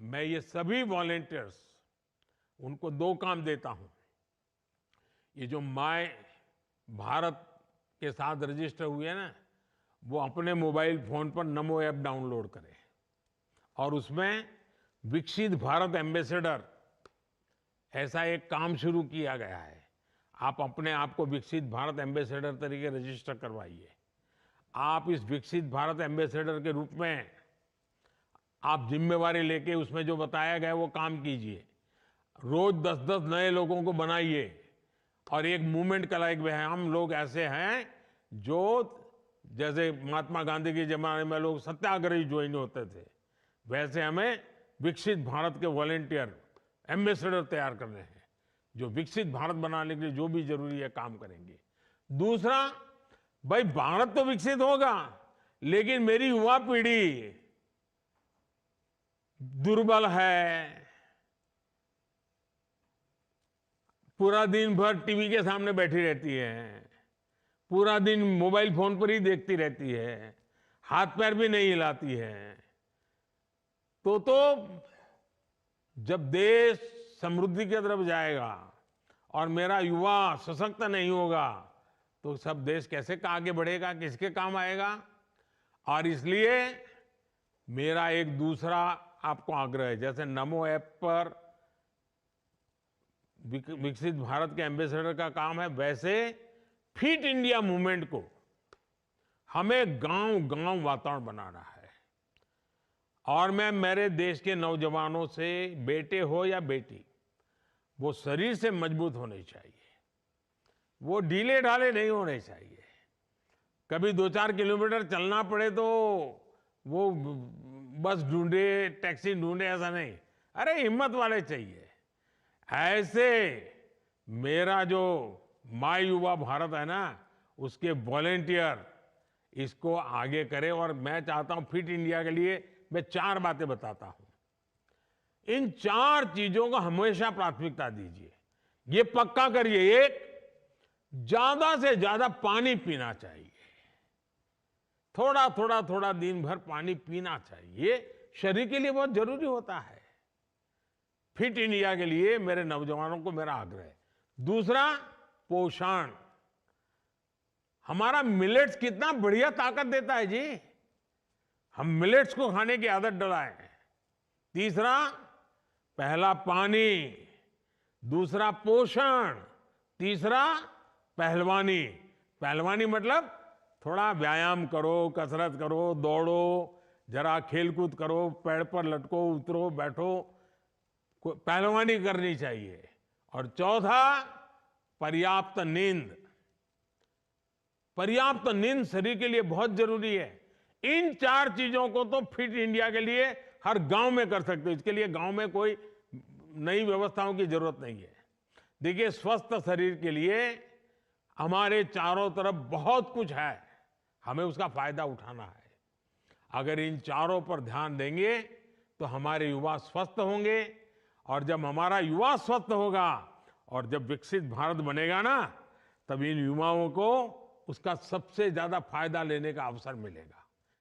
मैं ये सभी वॉलेंटियर्स उनको दो काम देता हूं। ये जो माय भारत के साथ रजिस्टर हुए हैं ना, वो अपने मोबाइल फोन पर नमो ऐप डाउनलोड करें और उसमें विकसित भारत एम्बेसडर ऐसा एक काम शुरू किया गया है। आप अपने आप को विकसित भारत एम्बेसडर तरीके रजिस्टर करवाइए। आप इस विकसित भारत एम्बेसडर के रूप में आप जिम्मेवारी लेके उसमें जो बताया गया वो काम कीजिए। रोज 10-10 नए लोगों को बनाइए और एक मूवमेंट कराइए। हम लोग ऐसे हैं जो, जैसे महात्मा गांधी के जमाने में लोग सत्याग्रही ज्वाइन होते थे, वैसे हमें विकसित भारत के वॉलेंटियर एम्बेसडर तैयार करने हैं जो विकसित भारत बनाने के लिए जो भी जरूरी है काम करेंगे। दूसरा, भाई भारत तो विकसित होगा लेकिन मेरी युवा पीढ़ी दुर्बल है, पूरा दिन भर टीवी के सामने बैठी रहती है, पूरा दिन मोबाइल फोन पर ही देखती रहती है, हाथ पैर भी नहीं हिलाती है। तो जब देश समृद्धि की तरफ जाएगा और मेरा युवा सशक्त नहीं होगा तो सब देश कैसे आगे बढ़ेगा, किसके काम आएगा। और इसलिए मेरा एक दूसरा आपको आग्रह है, जैसे नमो ऐप पर विकसित भारत के एम्बेसडर का काम है, वैसे फिट इंडिया मूवमेंट को हमें गांव-गांव वातावरण बनाना है। और मैं मेरे देश के नौजवानों से, बेटे हो या बेटी, वो शरीर से मजबूत होने चाहिए, वो ढीले ढाले नहीं होने चाहिए। कभी 2-4 किलोमीटर चलना पड़े तो वो बस ढूंढे, टैक्सी ढूंढे, ऐसा नहीं। अरे हिम्मत वाले चाहिए। ऐसे मेरा जो माय युवा भारत है ना, उसके वॉलेंटियर इसको आगे करें। और मैं चाहता हूं फिट इंडिया के लिए मैं 4 बातें बताता हूं। इन 4 चीजों को हमेशा प्राथमिकता दीजिए। ये पक्का करिए, एक, ज्यादा से ज्यादा पानी पीना चाहिए। थोड़ा दिन भर पानी पीना चाहिए, शरीर के लिए बहुत जरूरी होता है। फिट इंडिया के लिए मेरे नौजवानों को मेरा आग्रह है। दूसरा, पोषण। हमारा मिलेट्स कितना बढ़िया ताकत देता है जी, हम मिलेट्स को खाने की आदत डलाएं। तीसरा, पहला पानी, दूसरा पोषण, तीसरा पहलवानी। पहलवानी मतलब थोड़ा व्यायाम करो, कसरत करो, दौड़ो, जरा खेलकूद करो, पेड़ पर लटको, उतरो, बैठो, पहलवानी करनी चाहिए। और चौथा, पर्याप्त नींद। पर्याप्त नींद शरीर के लिए बहुत जरूरी है। इन 4 चीजों को तो फिट इंडिया के लिए हर गांव में कर सकते हो। इसके लिए गांव में कोई नई व्यवस्थाओं की जरूरत नहीं है। देखिए, स्वस्थ शरीर के लिए हमारे चारों तरफ बहुत कुछ है, हमें उसका फायदा उठाना है। अगर इन चारों पर ध्यान देंगे तो हमारे युवा स्वस्थ होंगे, और जब हमारा युवा स्वस्थ होगा और जब विकसित भारत बनेगा ना, तब इन युवाओं को उसका सबसे ज्यादा फायदा लेने का अवसर मिलेगा।